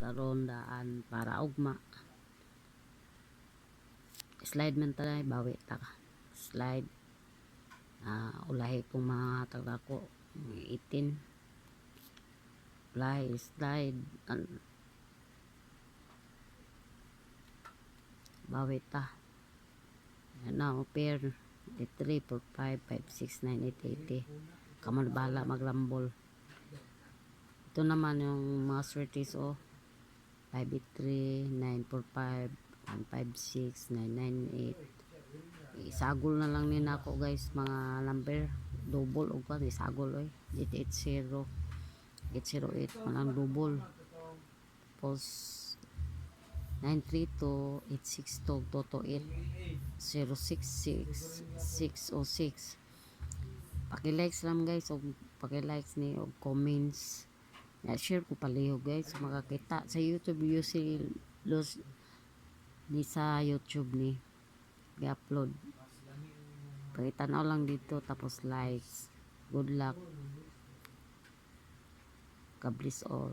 karon daan para ugma slide man tayo bawi ta slide ulahi kong mga tagako 18 ulahi slide bawi ta now pair 3, 4, 5, 5, 6, 9, 8, 80 kamo na bahala maglambol. Ito naman yung mga swertis 5, 8, 3, 9, 4, 5, 1, 5, 6, 9, 9, 8 isagol na lang nina ako guys mga number double o kan isagol 880 808 manang double tapos 932 862 toto 8 066 606 paki-likes lang guys o paki-likes ni o comments na share ko palihog guys makakita sa YouTube si Los ni sa YouTube ni i-upload pakitanaw lang dito tapos likes good luck God bless all.